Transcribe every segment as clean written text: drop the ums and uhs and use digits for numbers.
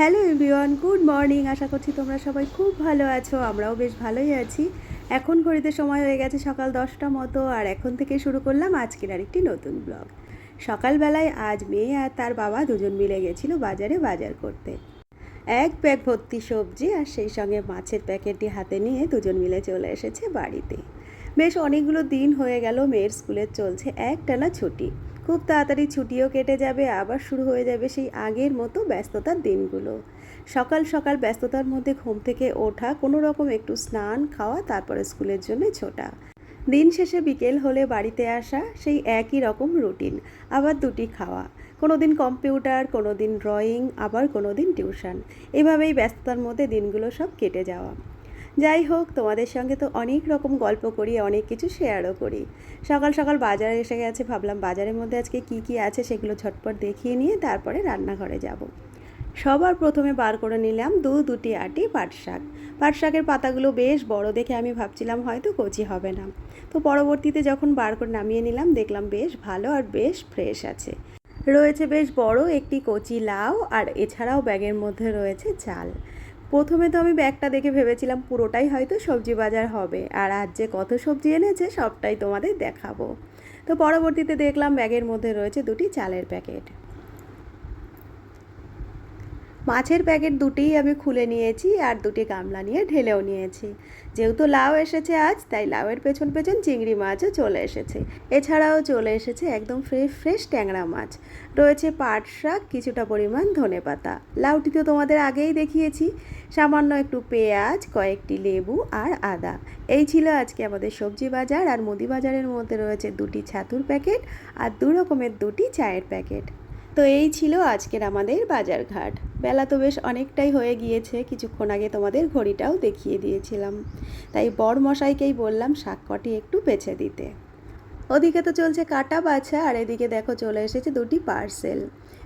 Hello everyone, good morning. আশা করছি তোমরা সবাই খুব ভালো আছো। আমরাও বেশ ভালোই আছি। এখন ঘড়িতে সময় হয়ে গেছে সকাল 10টা মতো, আর এখন থেকে শুরু করলাম আজকের আরেকটি নতুন ব্লগ। সকালবেলায় আজ মেয়ে আর তার বাবা দুজন মিলে গেছিলো বাজারে বাজার করতে। এক ব্যাগ ভর্তি সবজি আর সেই সঙ্গে মাছের প্যাকেটটি হাতে নিয়ে দুজন মিলে চলে এসেছে বাড়িতে। বেশ অনেকগুলো দিন হয়ে গেল মেয়ের স্কুলের চলছে একটানা ছুটি। খুব তাড়াতাড়ি ছুটিও কেটে যাবে, আবার শুরু হয়ে যাবে সেই আগের মতো ব্যস্ততার দিনগুলো। সকাল সকাল ব্যস্ততার মধ্যে ঘুম থেকে ওঠা, কোনো রকম একটু স্নান, খাওয়া, তারপরে স্কুলের জন্য ছোটা। দিন শেষে বিকেল হলে বাড়িতে আসা, সেই একই রকম রুটিন। আবার দুটি খাওয়া, কোনো দিন কম্পিউটার, কোনো দিন ড্রয়িং, আবার কোনো দিন টিউশন। এভাবেই ব্যস্ততার মধ্যে দিনগুলো সব কেটে যাওয়া। যাই হোক, তোমাদের সঙ্গে তো অনেক রকম গল্প করি, অনেক কিছু শেয়ারও করি। সকাল সকাল বাজারে এসে গেছে, ভাবলাম বাজারের মধ্যে আজকে কি কি আছে সেগুলো ঝটপট দেখিয়ে নিয়ে তারপরে রান্নাঘরে যাব। সবার প্রথমে বার করে নিলাম দুটি আটি পাট শাক। পাট শাকের পাতাগুলো বেশ বড় দেখে আমি ভাবছিলাম হয়তো কচি হবে না, তো পরবর্তীতে যখন বার করে নামিয়ে নিলাম দেখলাম বেশ ভালো আর বেশ ফ্রেশ আছে। রয়েছে বেশ বড় একটি কচি লাউ, আর এছাড়াও ব্যাগের মধ্যে রয়েছে চাল। প্রথমে তো আমি ব্যাগটা দেখে ভেবেছিলাম পুরোটাই হয়তো সবজি বাজার হবে, আর আজ যে কত সবজি এনেছে সবটাই তোমাদের দেখাবো। তো পরবর্তীতে দেখলাম ব্যাগের মধ্যে রয়েছে দুটি চালের প্যাকেট। মাছের প্যাকেট দুটিই আমি খুলে নিয়েছি, আর দুটি গামলা নিয়ে ঢেলেও নিয়েছি। যেহেতু লাউ এসেছে আজ, তাই লাউয়ের পেছন পেছন চিংড়ি মাছও চলে এসেছে। এছাড়াও চলে এসেছে একদম ফ্রেশ ফ্রেশ ট্যাংরা মাছ। রয়েছে পাট শাক, কিছুটা পরিমাণ ধনেপাতা। লাউটি তো তোমাদের আগেই দেখিয়েছি। সামান্য একটু পেঁয়াজ, কয়েকটি লেবু আর আদা। এই ছিল আজকে আমাদের সবজি বাজার। আর মুদি বাজারের মধ্যে রয়েছে দুটি ছাতুর প্যাকেট আর দু রকমের দুটি চায়ের প্যাকেট। তো এই ছিল আজকের আমাদের বাজারঘাট। বেলা তো বেশ অনেকটাই হয়ে গিয়েছে, কিছুক্ষণ আগে তোমাদের ঘড়িটাও দেখিয়ে দিয়েছিলাম। তাই বরমশাইকেই বললাম শাক কটি একটু বেছে দিতে। ওদিকে তো চলছে কাটা বাছা, আর এদিকে দেখো চলে এসেছে দুটি পার্সেল।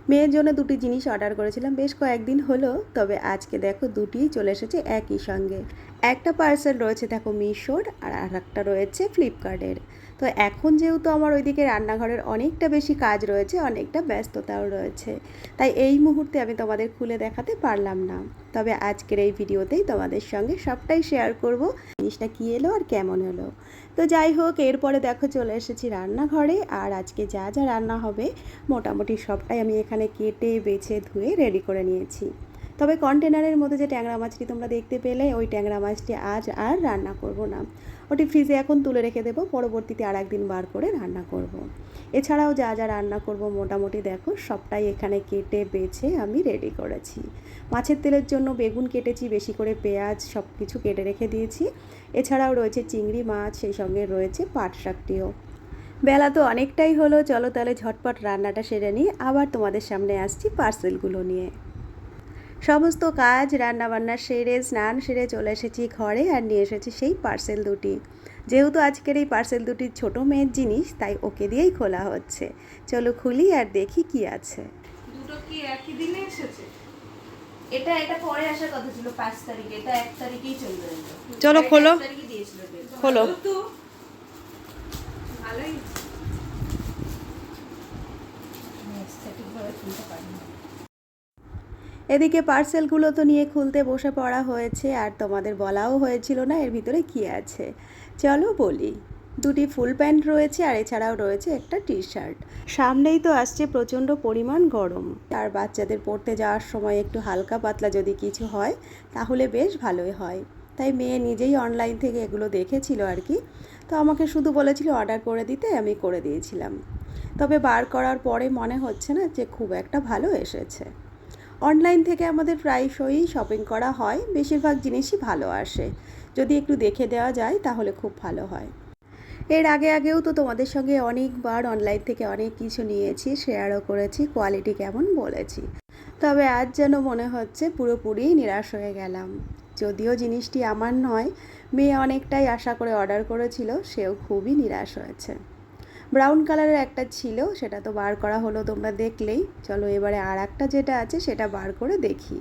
মেয়ের জন্য দুটি জিনিস অর্ডার করেছিলাম বেশ কয়েকদিন হলো, তবে আজকে দেখো দুটিই চলে এসেছে একই সঙ্গে। একটা পার্সেল রয়েছে দেখো মিশোর, আর একটা রয়েছে ফ্লিপকার্টের। তো এখন যেহেতু আমার ওইদিকে রান্নাঘরের অনেকটা বেশি কাজ রয়েছে, অনেকটা ব্যস্ততাও রয়েছে, তাই এই মুহূর্তে আমি তোমাদের খুলে দেখাতে পারলাম না। তবে আজকের এই ভিডিওতেই তোমাদের সঙ্গে সবটাই শেয়ার করব, জিনিসটা কী এলো আর কেমন হলো। তো যাই হোক, এরপরে দেখো চলে এসেছি রান্নাঘরে। আর আজকে যা যা রান্না হবে মোটামুটি সবটাই আমি এখানে কেটে বেছে ধুয়ে রেডি করে নিয়েছি। তবে কন্টেনারের মধ্যে যে ট্যাংরা মাছটি তোমরা দেখতে পেলে, ওই ট্যাংরা মাছটি আজ আর রান্না করব না। ওটি ফ্রিজে এখন তুলে রেখে দেবো, পরবর্তীতে আর একদিন বার করে রান্না করব। এছাড়াও যা যা রান্না করব মোটামুটি দেখো সবটাই এখানে কেটে বেছে আমি রেডি করেছি। মাছের তেলের জন্য বেগুন কেটেছি, বেশি করে পেঁয়াজ সব কিছু কেটে রেখে দিয়েছি। এছাড়াও রয়েছে চিংড়ি মাছ, সেই সঙ্গে রয়েছে পাট শাকটিও। বেলা তো অনেকটাই হলো, চলো তাহলে ঝটপট রান্নাটা সেরে নিই, আবার তোমাদের সামনে আসছি পার্সেলগুলো নিয়ে। সমস্ত কাজ রান্নাবান্না সেরে স্নান সেরে চলে এসেছি ঘরে, আর নিয়ে এসেছি সেই পার্সেল দুটি। যেহেতু আজকের এই পার্সেল দুটি ছোটো মেয়ের জিনিস, তাই ওকে দিয়েই খোলা হচ্ছে। চলো খুলি আর দেখি কি আছে। দুটো কি একই দিনে এসেছে? এটা এটা পরে আসার কথা ছিল 5 তারিখে, এটা 1 তারিখেই চলে এলো। চলো খোলো, 1 তারিখে দিয়েছিল খোলো। তো ভালোই এস্থেটিক ভাবে খুলতে পারি না। এদিকে পার্সেলগুলো তো নিয়ে খুলতে বসে পড়া হয়েছে, আর তোমাদের বলাও হয়েছিল না এর ভিতরে কি আছে। চলো বলি। দুটি ফুল প্যান্ট রয়েছে, আর এছাড়াও রয়েছে একটা টি শার্ট। সামনেই তো আসছে প্রচণ্ড পরিমাণ গরম, আর বাচ্চাদের পড়তে যাওয়ার সময় একটু হালকা পাতলা যদি কিছু হয় তাহলে বেশ ভালোই হয়। তাই মেয়ে নিজেই অনলাইন থেকে এগুলো দেখেছিল আর কি, তো আমাকে শুধু বলেছিল অর্ডার করে দিতে, আমি করে দিয়েছিলাম। তবে বার করার পরে মনে হচ্ছে না যে খুব একটা ভালো এসেছে। অনলাইন থেকে আমাদের প্রায়শই শপিং করা হয়, বেশিরভাগ জিনিসই ভালো আসে। যদি একটু দেখে দেওয়া যায় তাহলে খুব ভালো হয়। এর আগেও তো তোমাদের সঙ্গে অনেকবার অনলাইন থেকে অনেক কিছু নিয়েছি, শেয়ারও করেছি, কোয়ালিটি কেমন বলেছি। তবে আজ যেন মনে হচ্ছে পুরোপুরি নিরাশ হয়ে গেলাম। যদিও জিনিসটি আমার নয়, মেয়ে অনেকটাই আশা করে অর্ডার করেছিল, সেও খুবই নিরাশ হয়েছে। ব্রাউন কালারের একটা ছিল, সেটা তো বার করা হলো তোমরা দেখলেই। চলো এবারে আর একটা যেটা আছে সেটা বার করে দেখি,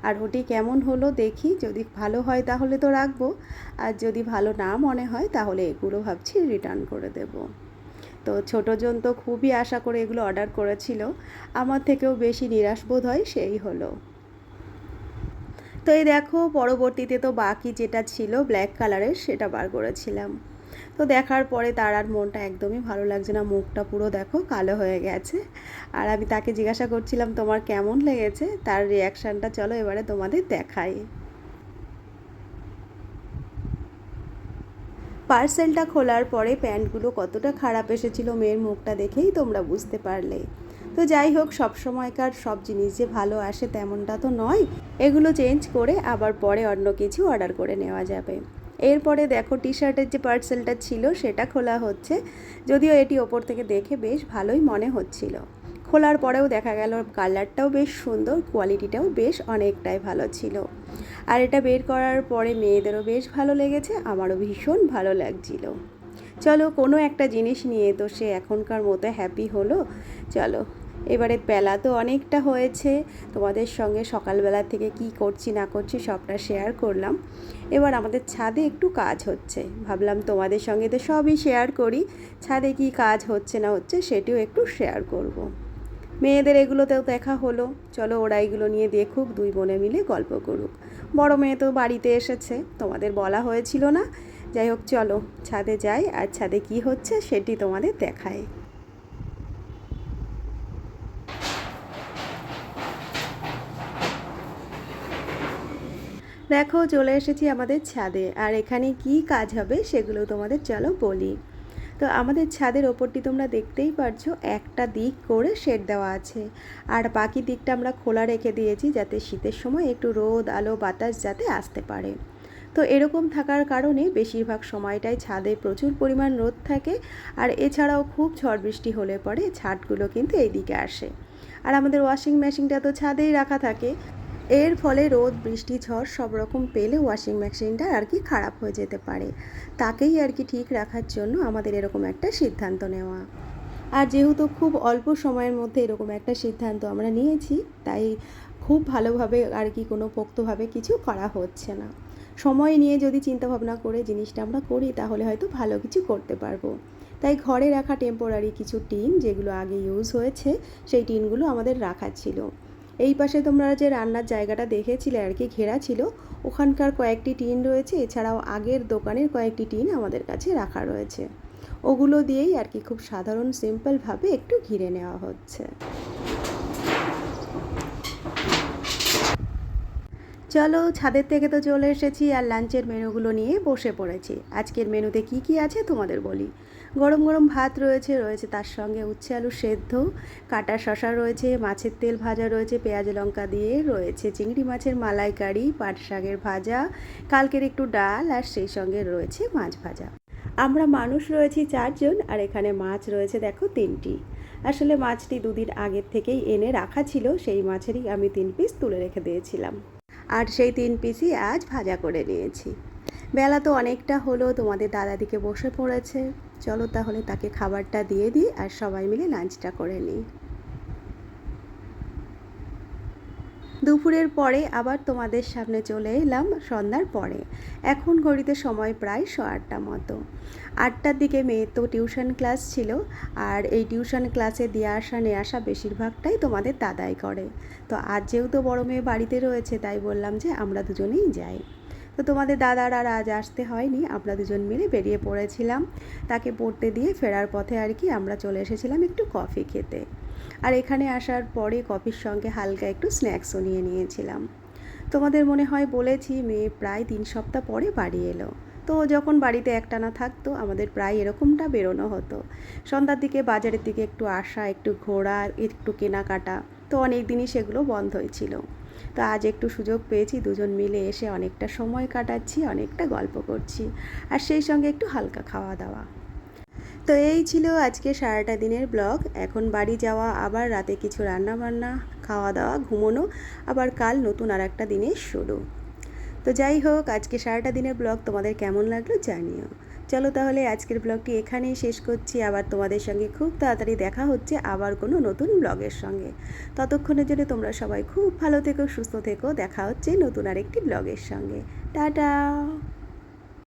আর ওটি কেমন হলো দেখি। যদি ভালো হয় তাহলে তো রাখবো, আর যদি ভালো না মনে হয় তাহলে এগুলো ভাবছি রিটার্ন করে দেব। তো ছোটোজন তো খুবই আশা করে এগুলো অর্ডার করেছিল, আমার থেকেও বেশি নিরাশ বোধ হয় সেই হলো। এই দেখো পরবর্তীতে তো বাকি যেটা ছিল ব্ল্যাক কালারের সেটা বার করেছিলাম। তো দেখার পরে তার আর মনটা একদমই ভালো লাগছে না, মুখটা পুরো দেখো কালো হয়ে গেছে। আর আমি তাকে জিজ্ঞাসা করছিলাম তোমার কেমন লেগেছে, তার রিয়াকশানটা চলো এবারে তোমাদের দেখাই। পার্সেলটা খোলার পরে প্যান্টগুলো কতটা খারাপ এসেছিল মেয়ের মুখটা দেখেই তোমরা বুঝতে পারলে। তো যাই হোক, সব সময়কার সব জিনিস যে ভালো আসে তেমনটা তো নয়, এগুলো চেঞ্জ করে আবার পরে অন্য কিছু অর্ডার করে নেওয়া যাবে। এরপরে দেখো টি শার্টের যে পার্সেলটা ছিল সেটা খোলা হচ্ছে, যদিও এটি ওপর থেকে দেখে বেশ ভালোই মনে হচ্ছিল। খোলার পরেও দেখা গেল কালারটাও বেশ সুন্দর, কোয়ালিটিটাও বেশ অনেকটাই ভালো ছিল। আর এটা বের করার পরে মেয়েদেরও বেশ ভালো লেগেছে, আমারও ভীষণ ভালো লাগছিল। চলো, কোনো একটা জিনিস নিয়ে তো সে এখনকার মতো হ্যাপি হলো। চলো, এবারে বেলা তো অনেকটা হয়েছে, তোমাদের সঙ্গে সকালবেলা থেকে কি করছি না করছি সবটা শেয়ার করলাম। এবার আমাদের ছাদে একটু কাজ হচ্ছে, ভাবলাম তোমাদের সঙ্গে তো সবই শেয়ার করি, ছাদে কি কাজ হচ্ছে না হচ্ছে সেটিও একটু শেয়ার করব। মেয়েদের এগুলোতেও দেখা হলো, চলো ওরা এগুলো নিয়ে দেখুক, দুই বোনে মিলে গল্প করুক। বড় মেয়ে তো বাড়িতে এসেছে, তোমাদের বলা হয়েছিল না। যাই হোক, চলো ছাদে যাই, আর ছাদে কি হচ্ছে সেটি তোমাদের দেখায়। দেখো চলে এসেছি আমাদের ছাদে, আর এখানে কি কাজ হবে সেগুলো তোমাদের চলো বলি। তো আমাদের ছাদের ওপরটি তোমরা দেখতেই পারছো, একটা দিক করে শেড দেওয়া আছে, আর বাকি দিকটা আমরা খোলা রেখে দিয়েছি যাতে শীতের সময় একটু রোদ আলো বাতাস যাতে আসতে পারে। তো এরকম থাকার কারণে বেশিরভাগ সময়টাই ছাদে প্রচুর পরিমাণ রোদ থাকে, আর এছাড়াও খুব ঝড় বৃষ্টি হলে পরে ছাদগুলো কিন্তু এই দিকে আসে। আর আমাদের ওয়াশিং মেশিনটা তো ছাদেই রাখা থাকে, এর ফলে রোদ বৃষ্টি ঝড় সব রকম পেলে ওয়াশিং মেশিনটা আর কি খারাপ হয়ে যেতে পারে। তাকেই আর কি ঠিক রাখার জন্য আমাদের এরকম একটা সিদ্ধান্ত নেওয়া। আর যেহেতু খুব অল্প সময়ের মধ্যে এরকম একটা সিদ্ধান্ত আমরা নিয়েছি, তাই খুব ভালোভাবে আর কি কোনো পোক্তভাবে কিছু করা হচ্ছে না। সময় নিয়ে যদি চিন্তাভাবনা করে জিনিসটা আমরা করি তাহলে হয়তো ভালো কিছু করতে পারবো। তাই ঘরে রাখা টেম্পোরারি কিছু টিন যেগুলো আগে ইউজ হয়েছে সেই টিনগুলো আমাদের রাখা ছিল। এই পাশে তোমরা যে রান্নার জায়গাটা দেখেছিলে আর কি ঘেরা ছিল, ওখানকার কয়েকটি টিন রয়েছে, এছাড়াও আগের দোকানের কয়েকটি টিন আমাদের কাছে রাখা রয়েছে। ওগুলো দিয়েই আর কি খুব সাধারণ সিম্পলভাবে একটু ঘিরে নেওয়া হচ্ছে। চলো, ছাদের থেকে তো চলে এসেছি, আর লাঞ্চের মেনুগুলো নিয়ে বসে পড়েছি। আজকের মেনুতে কি কি আছে তোমাদের বলি। গরম গরম ভাত রয়েছে, রয়েছে তার সঙ্গে উচ্ছে আলু সেদ্ধ, কাটা শশা রয়েছে, মাছের তেল ভাজা রয়েছে পেঁয়াজ লঙ্কা দিয়ে, রয়েছে চিংড়ি মাছের মালাইকারি, পাট শাকের ভাজা, কালকের একটু ডাল, আর সেই সঙ্গে রয়েছে মাছ ভাজা। আমরা মানুষ রয়েছি 4 জন, আর এখানে মাছ রয়েছে দেখো 3টি। আসলে মাছটি দুদিন আগের থেকেই এনে রাখা ছিল, সেই মাছেরই আমি 3 পিস তুলে রেখে দিয়েছিলাম, আর সেই 3 পিসই আজ ভাজা করে নিয়েছি। বেলা তো অনেকটা হলো, তোমাদের দাদাদিকে বসে পড়েছে, চলো তাহলে তাকে খাবারটা দিয়ে দিই আর সবাই মিলে লাঞ্চটা করে নিই। দুপুরের পরে আবার তোমাদের সামনে চলে এলাম সন্ধ্যার পরে। এখন ঘড়িতে সময় প্রায় 8:30 মতো। 8টার দিকে মেয়ের তো টিউশন ক্লাস ছিল, আর এই টিউশন ক্লাসে দিয়ে আসা নিয়ে আসা বেশিরভাগটাই তোমাদের দাদাই করে। তো আজ যেহেতু বড় মেয়ে বাড়িতে রয়েছে, তাই বললাম যে আমরা দুজনেই যাই। তো তোমাদের দাদার আর আজ আসতে হয়নি, আমরা দুজন মিলে বেরিয়ে পড়েছিলাম। তাকে পড়তে দিয়ে ফেরার পথে আর কি আমরা চলে এসেছিলাম একটু কফি খেতে। আর এখানে আসার পরে কফির সঙ্গে হালকা একটু স্ন্যাক্সও নিয়ে নিয়েছিলাম। তোমাদের মনে হয় বলেছি মেয়ে প্রায় 3 সপ্তাহ পরে বাড়ি এলো। তো যখন বাড়িতে একটানা থাকতো আমাদের প্রায় এরকমটা বেরোনো হতো। সন্ধ্যার দিকে বাজারের দিকে একটু আসা, একটু ঘোরা, একটু কেনাকাটা, তো অনেক দিনই সেগুলো বন্ধই ছিল। তো আজ একটু সুযোগ পেয়েছি, দুজন মিলে এসে অনেকটা সময় কাটাচ্ছি, অনেকটা গল্প করছি, আর সেই সঙ্গে একটু হালকা খাওয়া দাওয়া। তো এই ছিল আজকে সারাটা দিনের ব্লগ। এখন বাড়ি যাওয়া, আবার রাতে কিছু রান্না বান্না, খাওয়া দাওয়া, ঘুমোনো, আবার কাল নতুন আর একটা দিনের শুরু। তো যাই হোক, আজকে সারাটা দিনের ব্লগ তোমাদের কেমন লাগলো জানিও। চলো তাহলে আজকের ব্লগটি এখানেই শেষ করছি, আবার তোমাদের সঙ্গে খুব তাড়াতাড়ি দেখা হচ্ছে আবার কোনো নতুন ব্লগের সঙ্গে। ততক্ষণের জন্য তোমরা সবাই খুব ভালো থেকো, সুস্থ থেকো, দেখা হচ্ছে নতুন আরেকটি ব্লগের সঙ্গে। টাটা।